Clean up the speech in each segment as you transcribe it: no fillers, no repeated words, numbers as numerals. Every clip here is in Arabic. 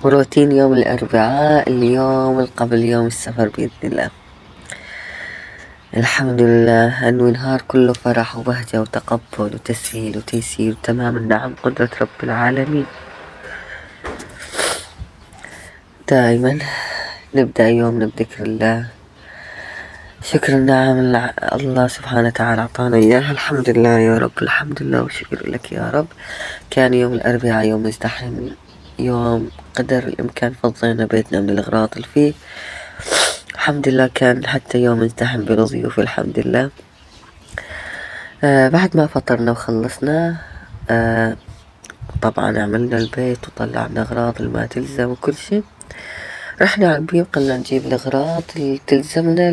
وروتين يوم الأربعاء اليوم قبل يوم السفر بإذن الله. الحمد لله أنه نهار كله فرح وبهجة وتقبل وتسهيل وتيسير وتمام النعم قدرة رب العالمين. دائما نبدأ يومنا بذكر الله، شكر النعم الله سبحانه وتعالى أعطانا إياها. الحمد لله يا رب، الحمد لله وشكر لك يا رب. كان يوم الأربعاء يوم مزدحم، يوم قدر الإمكان فضينا بيتنا من الأغراض اللي فيه. الحمد لله كان حتى يوم مزدحم بالضيوف الحمد لله. بعد ما فطرنا وخلصنا طبعا عملنا البيت وطلعنا أغراض اللي ما تلزم وكل شي. رحنا على البيو قلنا نجيب الأغراض اللي تلزمنا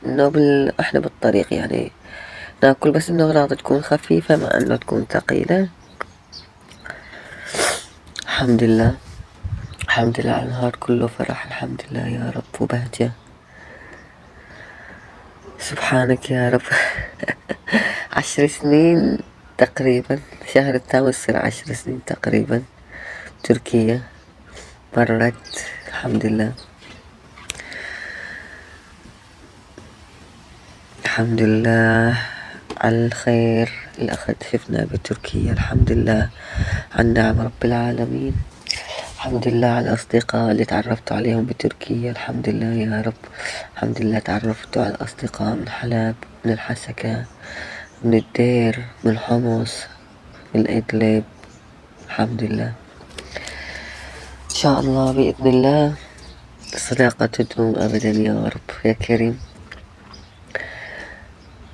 إنه إحنا بالطريق يعني ناكل، بس إنه أغراض تكون خفيفة ما إنه تكون ثقيلة. الحمد لله، الحمد لله على النهار كله فرح، الحمد لله يا رب وبهجة. سبحانك يا رب. 10 سنين تقريبا، شهر الثامن يصير 10 سنين تقريبا تركيا مرت. الحمد لله، الحمد لله على الخير اللي شفناه بتركيا. الحمد لله على نعم رب العالمين. الحمد لله على الأصدقاء اللي تعرفت عليهم بتركيا. الحمد لله يا رب، الحمد لله تعرفت على الأصدقاء من حلب، من الحسكة، من الدير، من حمص، من إدلب. الحمد لله، إن شاء الله بإذن الله الصداقة تدوم أبدا يا رب يا كريم.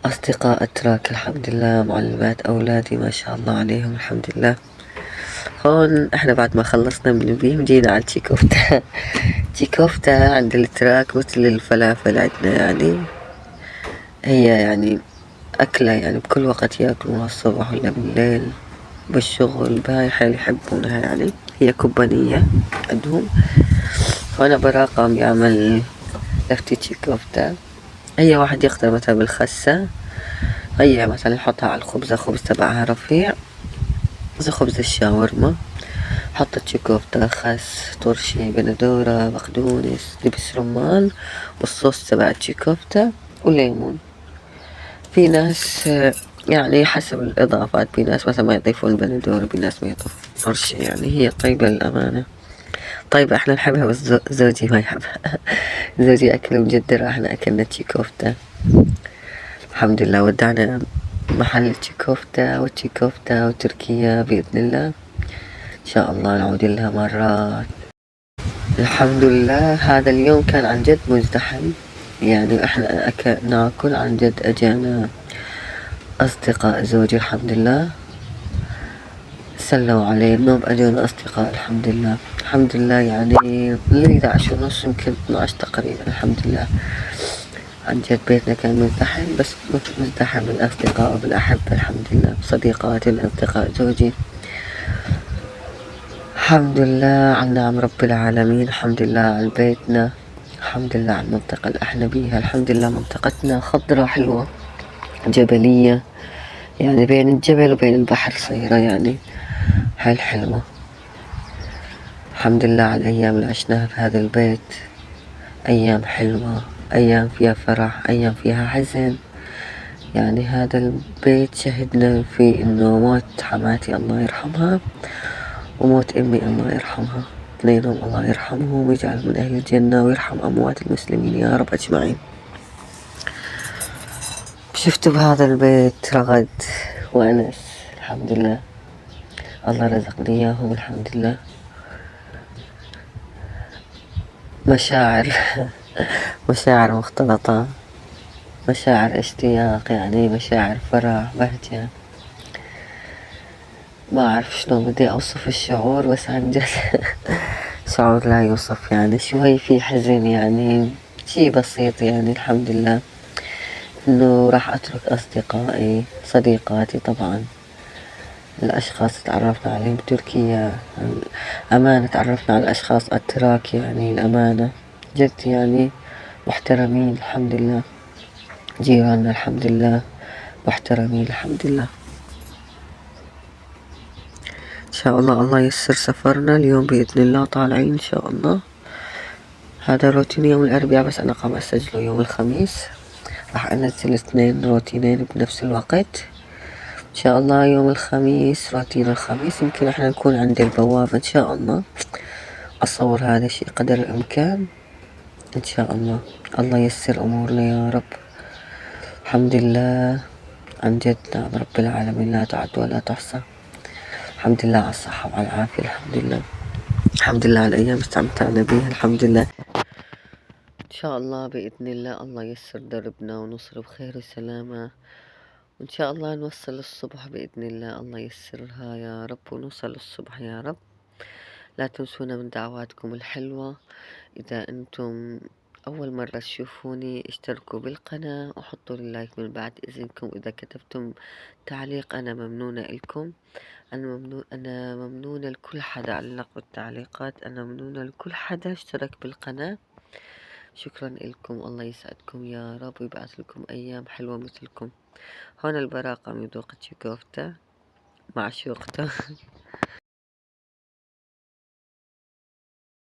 أصدقاء أتراك الحمد لله، معلمات أولادي ما شاء الله عليهم الحمد لله. هون احنا بعد ما خلصنا من البيم جينا على تشيكوفتا. تشيكوفتا عند التراك مثل الفلافل عندنا يعني، هي يعني أكلة يعني بكل وقت ياكلوها الصبح ولا بالليل بالشغل، بهاي حيل يحبونها يعني. هي كوبانية عندهم. وأنا براقم يعمل لفتة تشيكوفتا. هي واحد يختار مثلا بالخسة، هي مثلا يحطها على الخبزة، خبز تبعها رفيع زي خبز الشاورما، حط تشيكوفتا، خس، ترشي، بندورة، بقدونس، دبس رمان، والصوص تبع التشيكوفتا وليمون. في ناس يعني حسب الإضافات، في ناس مثلا ما يضيفون بندورة، في ناس ما يضيفون ترشي، يعني هي طيبة للأمانة. طيب احنا نحبها بس زوجي ما يحبها. زوجي أكله مجدرة، احنا أكلنا تشيكوفتا الحمد لله. ودعنا محل تشيكوفتا وتشيكوفتا وتركيا بإذن الله، إن شاء الله نعود لها مرات. الحمد لله هذا اليوم كان عن جد مزدحم يعني. احنا ناكل عن جد. اجانا اصدقاء زوجي الحمد لله سلوا علينا، اجونا اصدقاء الحمد لله. الحمد لله يعني من 11:30 يمكن 12 تقريبا الحمد لله. عن جد بيتنا كان مزدحم، بس مزدحم بالاصدقاء وبالاحبة الحمد لله، بصديقاتي من اصدقاء زوجي. الحمد لله على نعم رب العالمين. الحمد لله على بيتنا، الحمد لله على المنطقة اللي احنا بيها. الحمد لله منطقتنا خضرة حلوة جبلية يعني، بين الجبل وبين البحر صيرة يعني حلوة. الحمد لله على الأيام اللي عشناها في هذا البيت، أيام حلوة، أيام فيها فرح، أيام فيها حزن يعني. هذا البيت شهدنا فيه إنه موت حماتي الله يرحمها وموت أمي الله يرحمها، اثنينهم الله يرحمهم ويجعل من أهل الجنة ويرحم أموات المسلمين يا رب أجمعين. شفت بهذا البيت رغد وأنس الحمد لله، الله رزقني إياهم الحمد لله. مشاعر مشاعر مختلطة، مشاعر اشتياق يعني، مشاعر فرح، بهجة، ما أعرف شلون بدي أوصف الشعور، بس عن جد شعور لا يوصف يعني. شوي في حزن يعني، شي بسيط يعني. الحمد لله إنه راح أترك أصدقائي صديقاتي طبعا، الأشخاص تعرفنا عليهم بتركيا. أمانة تعرفنا على الأشخاص أتراك يعني، الأمانة جد يعني محترمين الحمد لله. جيراننا الحمد لله محترمين الحمد لله. إن شاء الله. الله ييسر سفرنا اليوم بإذن الله، طالعين إن شاء الله. هذا روتين يوم الأربعاء، بس أنا قام أسجله يوم الخميس. راح أنزل 2 روتينين بنفس الوقت إن شاء الله. يوم الخميس روتين الخميس، يمكن احنا نكون عند البوابة إن شاء الله. أصور هذا الشيء قدر الإمكان إن شاء الله. الله ييسر أمورنا يا رب. الحمد لله، عن جد نعم رب العالمين لا تعد ولا تحصى. الحمد لله على الصحة وعلى العافية، الحمد لله. الحمد لله على الأيام استمتعنا بها، الحمد لله. إن شاء الله بإذن الله الله ييسر دربنا ونوصل بخير وسلامة، وإن شاء الله نوصل الصبح بإذن الله. الله ييسرها يا رب ونوصل الصبح يا رب. لا تنسونا من دعواتكم الحلوة. إذا أنتم أول مرة تشوفوني اشتركوا بالقناة وحطوا لي لايك من بعد إذنكم. إذا كتبتم تعليق أنا ممنونة إلكم. أنا ممنونة لكل حدا علق بالتعليقات، أنا ممنونة لكل حدا اشترك بالقناة. شكرا إلكم، الله يسعدكم يا رب ويبعث لكم أيام حلوة مثلكم. هون البراقة من ذوق كفتة مع شوقته